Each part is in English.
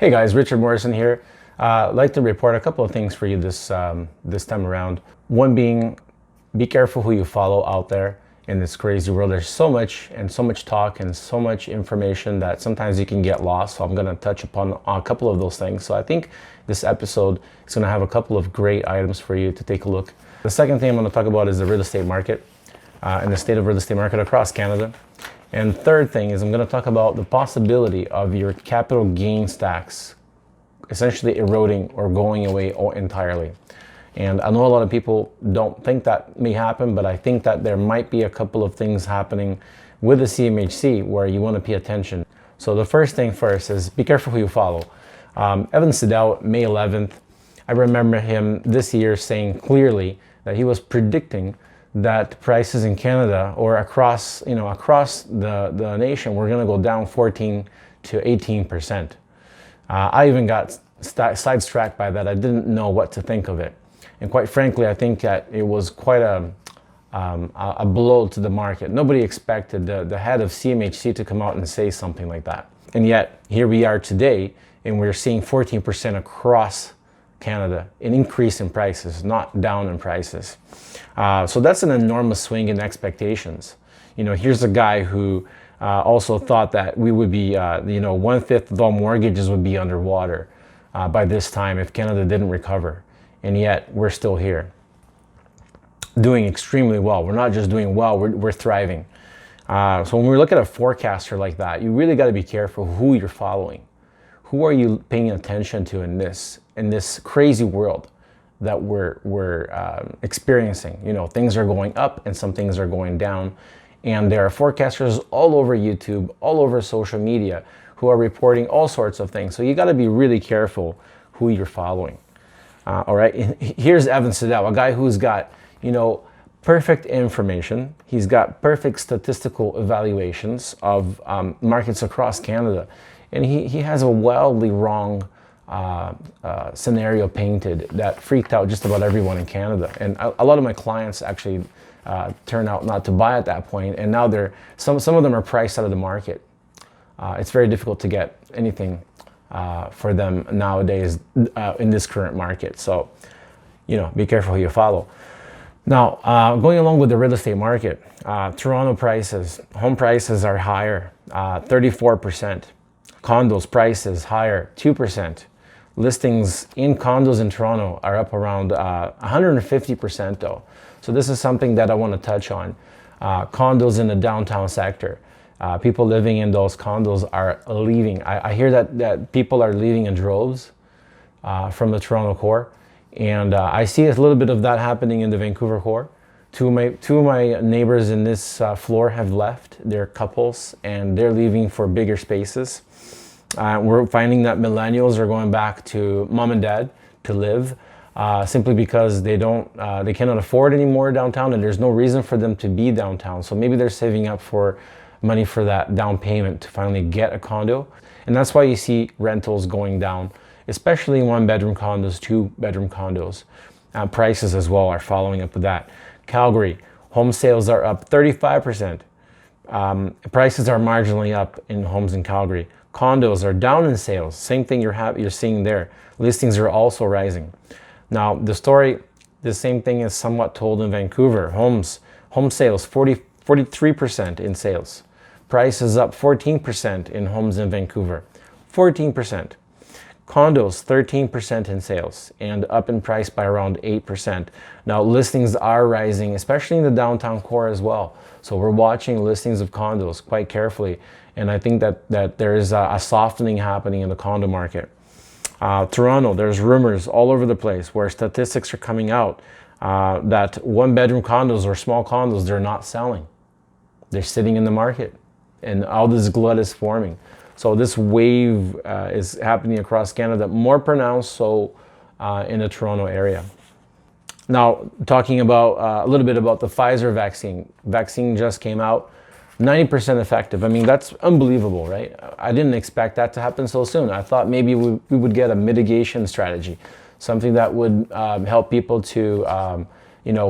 Hey guys, Richard Morrison here. I'd like to report a couple of things for you this time around. One being, be careful who you follow out there in this crazy world. There's so much talk and so much information that sometimes you can get lost. So I'm going to touch upon a couple of those things. So I think this episode is going to have a couple of great items for you to take a look. The second thing I'm going to talk about is the real estate market and the state of real estate market across Canada. And third thing is I'm going to talk about the possibility of your capital gains tax essentially eroding or going away entirely. And I know a lot of people don't think that may happen, but I think that there might be a couple of things happening with the CMHC where you want to pay attention. So the first thing first is be careful who you follow. Evan Sidell, May 11th, I remember him this year saying clearly that he was predicting that prices in Canada or across the nation were going to go down 14 to 18%. I even got sidetracked by that. I didn't know what to think of it, and quite frankly, I think that it was quite a blow to the market. Nobody expected the head of CMHC to come out and say something like that, and yet here we are today, and we're seeing 14% across Canada, an increase in prices, not down in prices. So that's an enormous swing in expectations. Here's a guy who also thought that we would be, 1/5 of all mortgages would be underwater by this time if Canada didn't recover. And yet we're still here, doing extremely well. We're not just doing well, we're thriving. So when we look at a forecaster like that, you really got to be careful who you're following. Who are you paying attention to in this crazy world that we're experiencing? Things are going up and some things are going down, and there are forecasters all over YouTube, all over social media, who are reporting all sorts of things. So you got to be really careful who you're following. All right, here's Evan Sidell, a guy who's got perfect information. He's got perfect statistical evaluations of markets across Canada. And he has a wildly wrong scenario painted that freaked out just about everyone in Canada. And a lot of my clients actually turn out not to buy at that point. And now some of them are priced out of the market. It's very difficult to get anything for them nowadays in this current market. So, be careful who you follow. Now, going along with the real estate market, Toronto prices, home prices are higher, 34%. Condos prices higher, 2%. Listings in condos in Toronto are up around 150% though. So this is something that I want to touch on. Condos in the downtown sector. People living in those condos are leaving. I hear that people are leaving in droves from the Toronto core. And I see a little bit of that happening in the Vancouver core. Two of my neighbors in this floor have left. They're couples and they're leaving for bigger spaces. We're finding that millennials are going back to mom and dad to live simply because they cannot afford any more downtown, and there's no reason for them to be downtown. So maybe they're saving up for money for that down payment to finally get a condo. And that's why you see rentals going down, especially 1-bedroom condos, 2-bedroom condos. Prices as well are following up with that. Calgary, home sales are up 35%. Prices are marginally up in homes in Calgary. Condos are down in sales. Same thing you're seeing there. Listings are also rising. Now, the same thing is somewhat told in Vancouver. Home sales, 43% in sales. Prices up 14% in homes in Vancouver. 14%. Condos, 13% in sales and up in price by around 8%. Now, listings are rising, especially in the downtown core as well. So we're watching listings of condos quite carefully. And I think that there is a softening happening in the condo market. Toronto, there's rumors all over the place where statistics are coming out that 1-bedroom condos or small condos, they're not selling. They're sitting in the market and all this glut is forming. So this wave is happening across Canada, more pronounced so in the Toronto area. Now, talking about a little bit about the Pfizer vaccine. Vaccine just came out, 90% effective. I mean, that's unbelievable, right? I didn't expect that to happen so soon. I thought maybe we would get a mitigation strategy, something that would help people to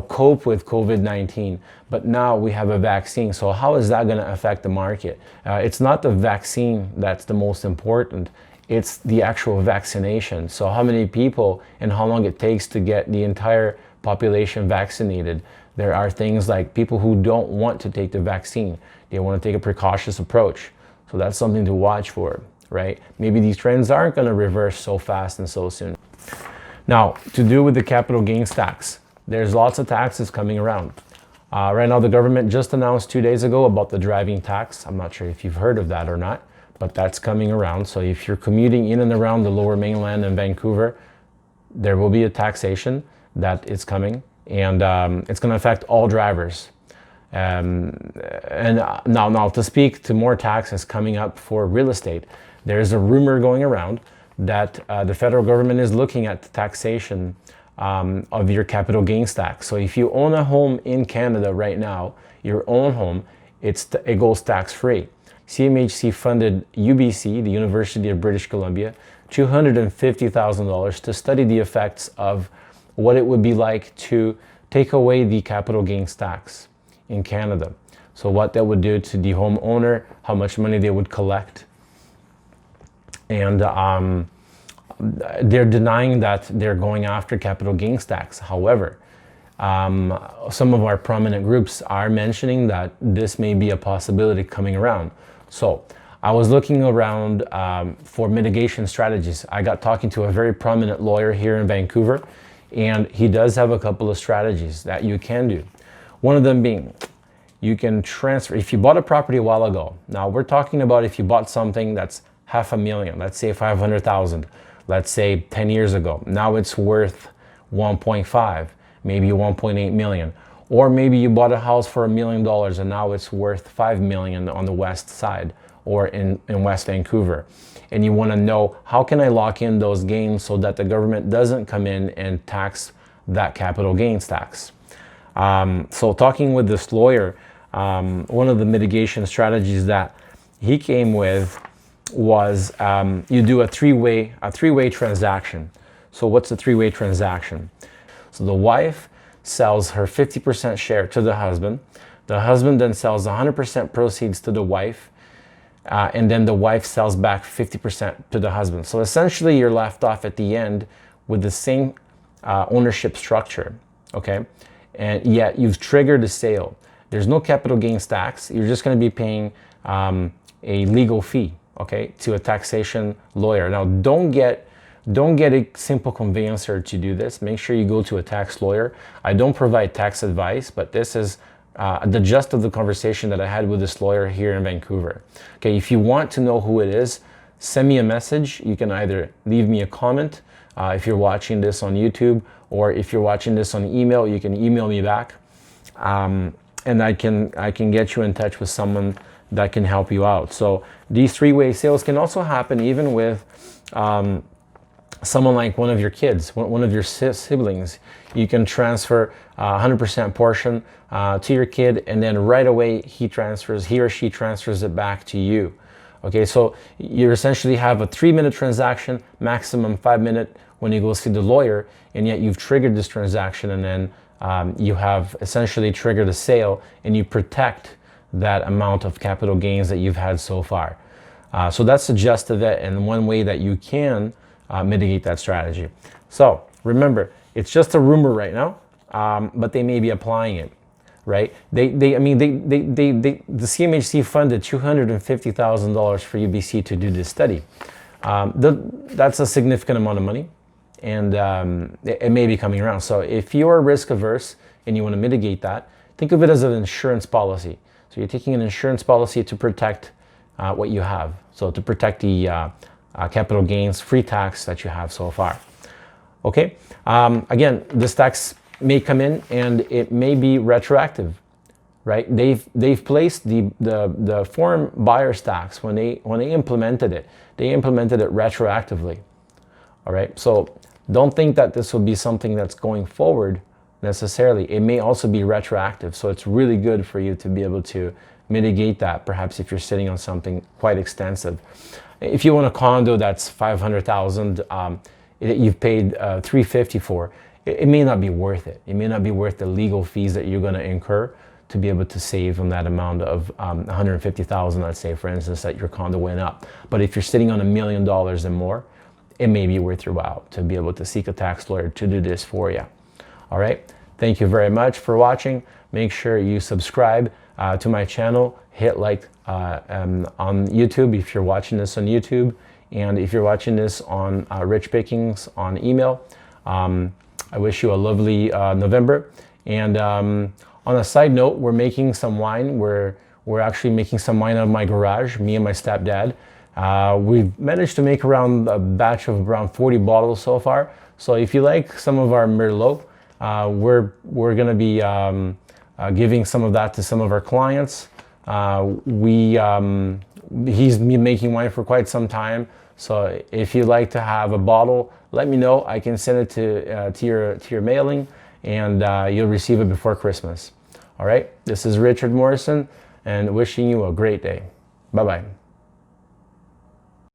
cope with COVID-19. But now we have a vaccine. So how is that going to affect the market? It's not the vaccine that's the most important. It's the actual vaccination. So how many people and how long it takes to get the entire population vaccinated. There are things like people who don't want to take the vaccine. They want to take a precautious approach. So that's something to watch for, right? Maybe these trends aren't going to reverse so fast and so soon. Now, to do with the capital gains tax, there's lots of taxes coming around. Right now, the government just announced 2 days ago about the driving tax. I'm not sure if you've heard of that or not, but that's coming around. So if you're commuting in and around the Lower Mainland and Vancouver, there will be a taxation that is coming, and it's going to affect all drivers. And now to speak to more taxes coming up for real estate, there's a rumor going around that the federal government is looking at the taxation of your capital gains tax. So if you own a home in Canada right now, your own home, it goes tax-free. CMHC funded UBC, the University of British Columbia, $250,000 to study the effects of what it would be like to take away the capital gains tax in Canada. So what that would do to the homeowner, how much money they would collect. And they're denying that they're going after capital gains tax. However, some of our prominent groups are mentioning that this may be a possibility coming around. So I was looking around for mitigation strategies. I got talking to a very prominent lawyer here in Vancouver, and he does have a couple of strategies that you can do. One of them being, you can transfer, if you bought a property a while ago, now we're talking about if you bought something that's $500,000, let's say 500,000, let's say 10 years ago, now it's worth 1.5, maybe 1.8 million. Or maybe you bought a house for $1 million and now it's worth 5 million on the west side or in West Vancouver. And you want to know, how can I lock in those gains so that the government doesn't come in and tax that capital gains tax? So talking with this lawyer, one of the mitigation strategies that he came with was you do a three-way transaction. So what's a three-way transaction? So the wife sells her 50% share to the husband then sells 100% proceeds to the wife, and then the wife sells back 50% to the husband. So essentially you're left off at the end with the same ownership structure, okay? And yet you've triggered a sale. There's no capital gains tax. You're just going to be paying a legal fee, okay, to a taxation lawyer. Now don't get a simple conveyancer to do this. Make sure you go to a tax lawyer. I don't provide tax advice, but this is the gist of the conversation that I had with this lawyer here in Vancouver. Okay, if you want to know who it is, send me a message. You can either leave me a comment if you're watching this on YouTube, or if you're watching this on email, you can email me back, and I can get you in touch with someone that can help you out. So these three-way sales can also happen even with someone like one of your kids, one of your siblings. You can transfer 100% portion to your kid, and then right away he or she transfers it back to you. Okay, so you essentially have a 3-minute transaction, maximum 5-minute when you go see the lawyer, and yet you've triggered this transaction, and then you have essentially triggered a sale, and you protect that amount of capital gains that you've had so far. So that's the gist of it, and one way that you can mitigate that strategy. So remember, it's just a rumor right now, but they may be applying it, right? The CMHC funded $250,000 for UBC to do this study. That's a significant amount of money, and it may be coming around. So if you're risk averse and you want to mitigate that, think of it as an insurance policy. So you're taking an insurance policy to protect what you have. So to protect the capital gains free tax that you have so far. Okay, again, this tax may come in and it may be retroactive, right? They've placed the foreign buyers tax when they implemented it. They implemented it retroactively. All right, so don't think that this will be something that's going forward necessarily. It may also be retroactive, so it's really good for you to be able to mitigate that, perhaps if you're sitting on something quite extensive. If you own a condo that's $500,000, you've paid $350 for, it may not be worth it. It may not be worth the legal fees that you're going to incur to be able to save on that amount of $150,000, let's say, for instance, that your condo went up. But if you're sitting on $1 million and more, it may be worth your while to be able to seek a tax lawyer to do this for you. All right. Thank you very much for watching. Make sure you subscribe to my channel. Hit like on YouTube if you're watching this on YouTube. And if you're watching this on Rich Pickings on email, I wish you a lovely November. And on a side note, we're making some wine. We're actually making some wine out of my garage, me and my stepdad. We've managed to make around a batch of around 40 bottles so far. So if you like some of our Merlot, we're going to be giving some of that to some of our clients. He's been making wine for quite some time. So if you'd like to have a bottle, let me know. I can send it to your mailing, and you'll receive it before Christmas. All right. This is Richard Morrison, and wishing you a great day. Bye-bye.